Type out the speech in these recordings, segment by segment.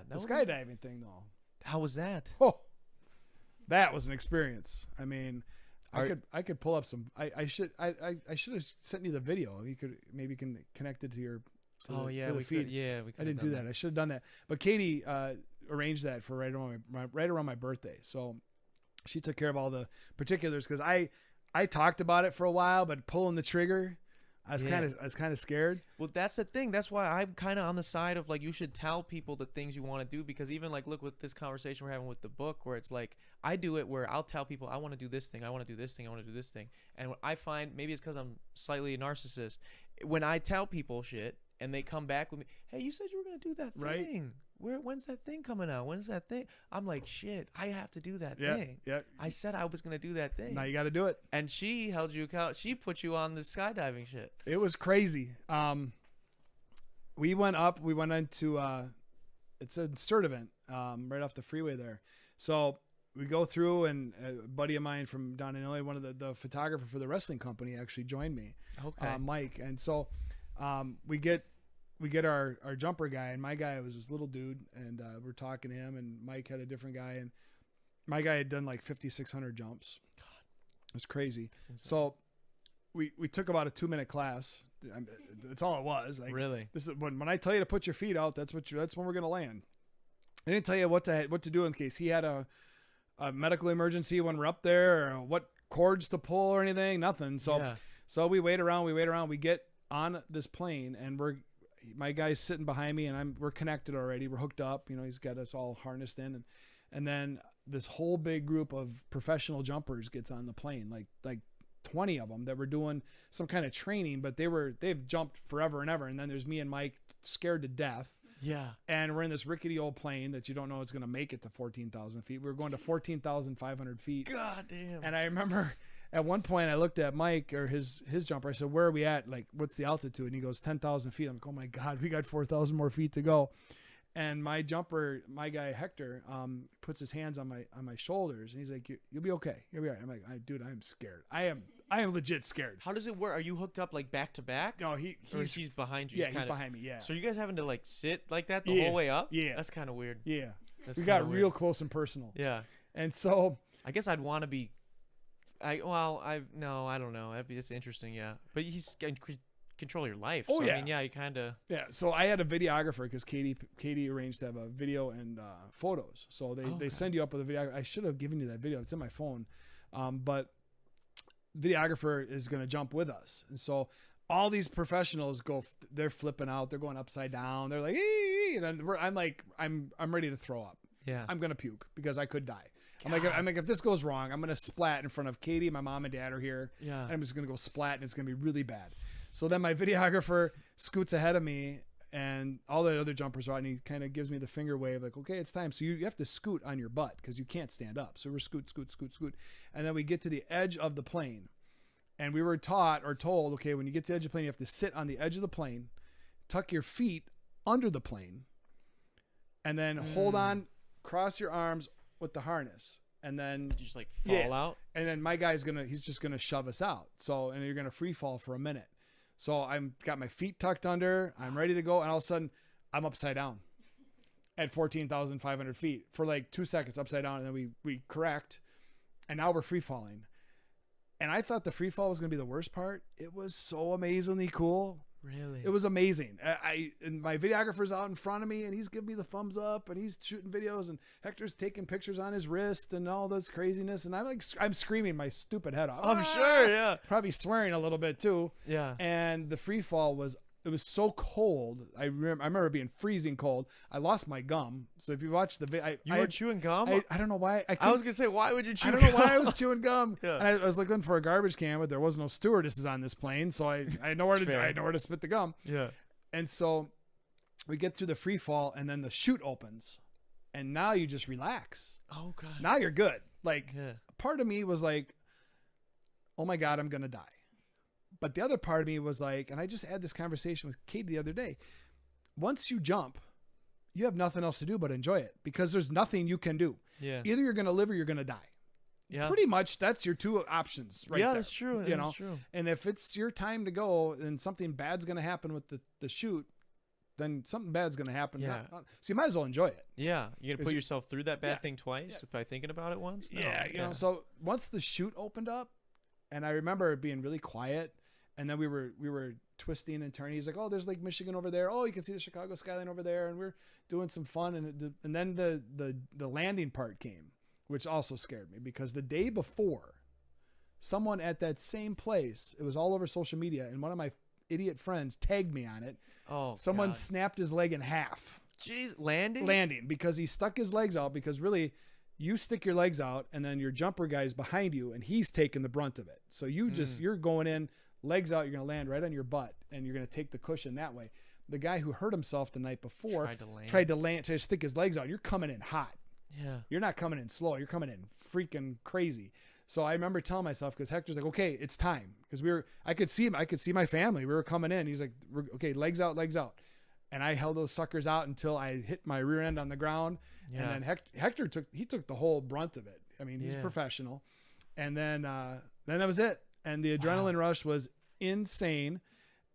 The skydiving thing, though. How was that? Oh, that was an experience. I mean, I could pull up some. I should have sent you the video. You could maybe can connect it to your. To the feed. We could. I didn't do that. I should have done that. But Katie arranged that for right around my birthday. So she took care of all the particulars because I talked about it for a while, but pulling the trigger, I was kind of scared. Well, that's the thing. That's why I'm kind of on the side of like you should tell people the things you want to do, because even like look with this conversation we're having with the book, where it's like I do it where I'll tell people I want to do this thing, I want to do this thing, I want to do this thing, and what I find, maybe it's because I'm slightly a narcissist, when I tell people shit and they come back with me, hey, you said you were gonna do that thing. When's that thing coming out? When's that thing? I'm like, shit, I have to do that thing. Yeah. I said I was going to do that thing. Now you got to do it. And she held you account. She put you on the skydiving shit. It was crazy. We went up. We went into, it's a sturt event right off the freeway there. So we go through, and a buddy of mine from down in Illinois, one of the photographer for the wrestling company, actually joined me, Mike. And so we get our jumper guy, and my guy was this little dude, and we're talking to him, and Mike had a different guy, and my guy had done like 5,600 jumps. God, it was crazy. So we took about a 2-minute class. That's all it was. Like, really? This is when I tell you to put your feet out, that's when we're gonna land. I didn't tell you what to do in case he had a medical emergency when we're up there, or what cords to pull or anything. Nothing. So we wait around. We get on this plane, and my guy's sitting behind me, and we're connected already. We're hooked up. You know, he's got us all harnessed in, and then this whole big group of professional jumpers gets on the plane, like 20 of them that were doing some kind of training, but they've jumped forever and ever. And then there's me and Mike, scared to death. Yeah. And we're in this rickety old plane that you don't know it's going to make it to 14,000 feet. We were going to 14,500 feet. God damn. And I remember at one point I looked at Mike, or his jumper. I said, where are we at? Like, what's the altitude? And he goes, 10,000 feet. I'm like, oh my God, we got 4,000 more feet to go. And my guy Hector, puts his hands on my shoulders, and he's like, "You'll be okay. You'll be all right." I'm like, "Dude, I'm scared. I am legit scared." How does it work? Are you hooked up like back to back? No, he's behind you. Yeah, he's behind me. Yeah. So you guys having to like sit like that the whole way up? Yeah. That's kind of weird. Yeah. That's we got real close and personal. Yeah. And so I guess I'd want to be. I don't know. It's interesting. Yeah. But he's control your life. Oh, so, yeah. I mean, yeah, you kind of. Yeah. So I had a videographer because Katie arranged to have a video and photos. So they send you up with a video. I should have given you that video. It's in my phone. But videographer is going to jump with us. And so all these professionals they're flipping out. They're going upside down. They're like, ee! And I'm like, I'm ready to throw up. Yeah. I'm going to puke because I could die. I'm like, if this goes wrong, I'm going to splat in front of Katie. My mom and dad are here. Yeah. And I'm just going to go splat, and it's going to be really bad. So then my videographer scoots ahead of me, and all the other jumpers are out, and he kind of gives me the finger wave, like, okay, it's time. So you have to scoot on your butt because you can't stand up. So we're scoot. And then we get to the edge of the plane, and we were taught or told, okay, when you get to the edge of the plane, you have to sit on the edge of the plane, tuck your feet under the plane, and then hold on, cross your arms with the harness. And then you just like fall out. And then my guy's he's just going to shove us out. So, and you're going to free fall for a minute. So I'm got my feet tucked under, I'm ready to go. And all of a sudden I'm upside down at 14,500 feet for like 2 seconds upside down. And then we correct, and now we're free falling. And I thought the free fall was going to be the worst part. It was so amazingly cool. Really? It was amazing. And my videographer's out in front of me, and he's giving me the thumbs up, and he's shooting videos, and Hector's taking pictures on his wrist and all this craziness. And I'm screaming my stupid head off. I'm sure. Yeah. Probably swearing a little bit too. Yeah. And the free fall was so cold. I remember it being freezing cold. I lost my gum. So if you watch the video, you were chewing gum. I don't know why. I was gonna say, why would you chew? I don't know why I was chewing gum. Yeah. And I was looking for a garbage can, but there was no stewardesses on this plane, so I had nowhere to spit the gum. Yeah. And so we get through the free fall, and then the chute opens, and now you just relax. Oh God. Now you're good. Like, part of me was like, oh my God, I'm gonna die. But the other part of me was like, and I just had this conversation with Kate the other day. Once you jump, you have nothing else to do but enjoy it, because there's nothing you can do. Yeah. Either you're going to live or you're going to die. Yeah. Pretty much that's your two options right there. Yeah, that's true. That's true. And if it's your time to go and something bad's going to happen with the chute, then something bad's going to happen. Yeah. So you might as well enjoy it. Yeah, you're gonna put yourself through that bad Yeah, thing twice by thinking about it once. No, Yeah, you know. So once the chute opened up, and I remember it being really quiet, and then we were twisting and turning. He's like, "Oh, there's Lake Michigan over there. Oh, you can see the Chicago skyline over there." And we're doing some fun, and then the landing part came, which also scared me because the day before, someone at that same place, it was all over social media, and one of my idiot friends tagged me on it. Oh, someone God. snapped his leg in half. Jeez, landing Because he stuck his legs out, because really you stick your legs out and then your jumper guy's behind you and he's taking the brunt of it. So you're going in, legs out, you're going to land right on your butt and you're going to take the cushion that way. The guy who hurt himself the night before tried to stick his legs out. You're coming in hot. Yeah. You're not coming in slow. You're coming in freaking crazy. So I remember telling myself, because Hector's like, okay, it's time. Because I could see my family. We were coming in. He's like, okay, legs out, legs out. And I held those suckers out until I hit my rear end on the ground. Yeah. And then Hector took the whole brunt of it. I mean, he's professional. And then that was it. And the adrenaline rush was insane.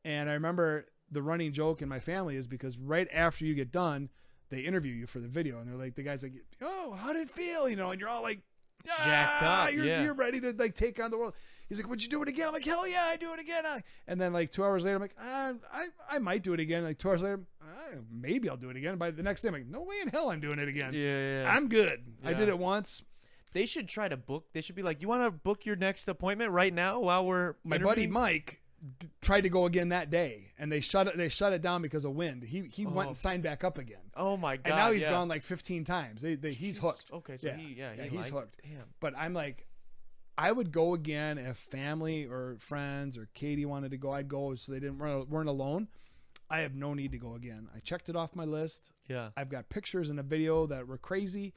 And I remember the running joke in my family is because right after you get done, they interview you for the video. And they're like, the guy's like, oh, how did it feel? You know, and you're all like, jacked up. You're ready to like take on the world. He's like, would you do it again? I'm like, hell yeah, I do it again. And then like 2 hours later, I'm like, I might do it again. Like 2 hours later, maybe I'll do it again. By the next day, I'm like, no way in hell I'm doing it again. Yeah. I'm good. Yeah. I did it once. They should try to book. They should be like, you want to book your next appointment right now while we're My buddy Mike tried to go again that day, and they shut it down because of wind. He went and signed back up again. Oh my God! And now he's gone like 15 times. He's hooked. Okay, so he's hooked. Damn. But I'm like, I would go again if family or friends or Katie wanted to go. I'd go so they weren't alone. I have no need to go again. I checked it off my list. Yeah, I've got pictures and a video that were crazy.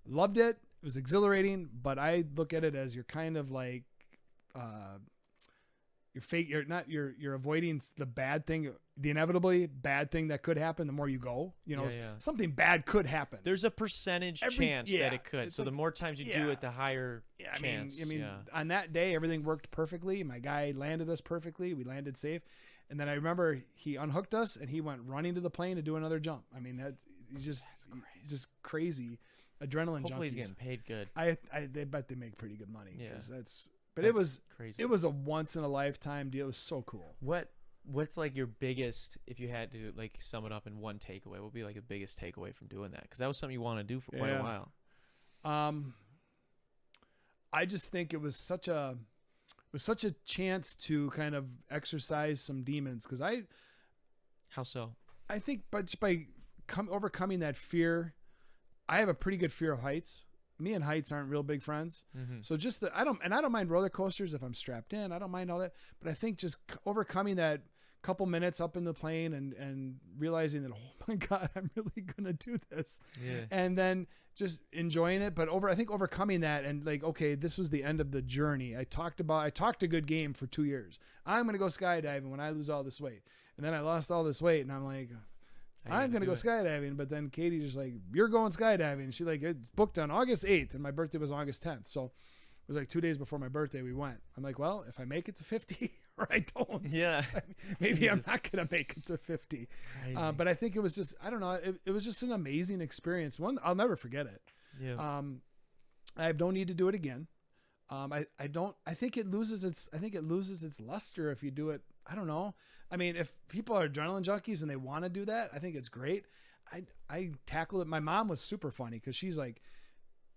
Loved it. It was exhilarating, but I look at it as you're kind of like, you're avoiding the bad thing, the inevitably bad thing that could happen. The more you go, something bad could happen. There's a percentage chance that it could. So the more times you do it, the higher chance. I mean, on that day, everything worked perfectly. My guy landed us perfectly. We landed safe. And then I remember he unhooked us and he went running to the plane to do another jump. I mean, he's just crazy. Adrenaline Hopefully junkies. He's getting paid good. They bet they make pretty good money. Yeah. But it was crazy. It was a once in a lifetime deal. It was so cool. What's like your biggest, if you had to like sum it up in one takeaway, what would be like a biggest takeaway from doing that? Because that was something you want to do for quite a while. I just think it was such a chance to kind of exercise some demons. Because How so? I think, but just by overcoming that fear, I have a pretty good fear of heights. Me and heights aren't real big friends. Mm-hmm. So just I don't mind roller coasters if I'm strapped in. I don't mind all that. But I think just overcoming that couple minutes up in the plane and realizing that, oh my God, I'm really going to do this. Yeah. And then just enjoying it. But I think overcoming that and like, okay, this was the end of the journey. I talked a good game for 2 years. I'm going to go skydiving when I lose all this weight. And then I lost all this weight and I'm like, I'm going to go skydiving. But then Katie just like, you're going skydiving. She like, it's booked on August 8th and my birthday was August 10th. So it was like 2 days before my birthday we went. I'm like, well, if I make it to 50 or I don't, maybe I'm not going to make it to 50. But I think it was just, I don't know. It was just an amazing experience. One, I'll never forget it. Yeah. I have no need to do it again. I think it loses its luster if you do it. I don't know. I mean, if people are adrenaline junkies and they want to do that, I think it's great. I tackle it. My mom was super funny because she's like,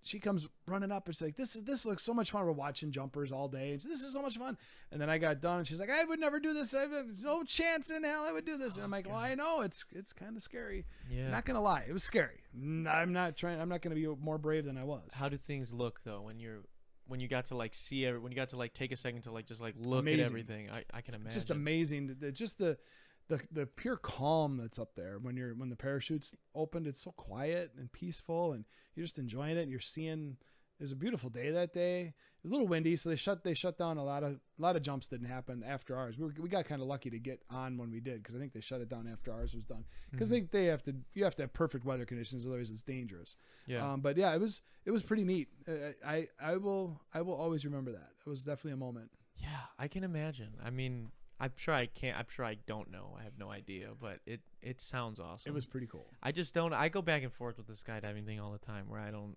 she comes running up. It's like, this looks so much fun. We're watching jumpers all day. This is so much fun. And then I got done and she's like, I would never do this. There's no chance in hell I would do this. And I'm like, well, I know it's kind of scary. Yeah. Not going to lie. It was scary. I'm not going to be more brave than I was. How do things look though when you got to like see it, when you got to like take a second to like just like look at everything? I can imagine. It's just amazing. Just the pure calm that's up there when the parachute's opened. It's so quiet and peaceful, and you're just enjoying it. And you're seeing. It was a beautiful day that day. It was a little windy, so they shut down a lot of jumps. Didn't happen after ours. We got kind of lucky to get on when we did, because I think they shut it down after ours was done, because you have to have perfect weather conditions, otherwise it's dangerous. Yeah. But yeah, it was pretty neat. I will always remember that. It was definitely a moment. Yeah, I can imagine. I mean, I'm sure I can't. I'm sure I don't know. I have no idea, but it sounds awesome. It was pretty cool. I just don't. I go back and forth with the skydiving thing all the time, where I don't.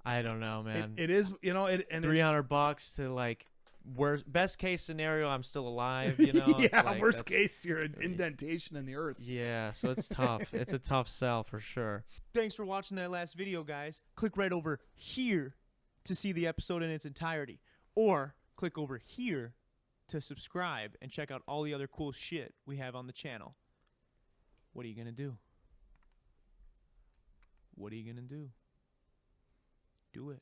I don't know, man. It is, you know, and $300 to like worst best case scenario, I'm still alive. You know. It's yeah, like, worst case, you're an indentation in the earth. Yeah, so it's tough. It's a tough sell for sure. Thanks for watching that last video, guys. Click right over here to see the episode in its entirety, or click over here to subscribe and check out all the other cool shit we have on the channel. What are you gonna do? What are you gonna do? Do it.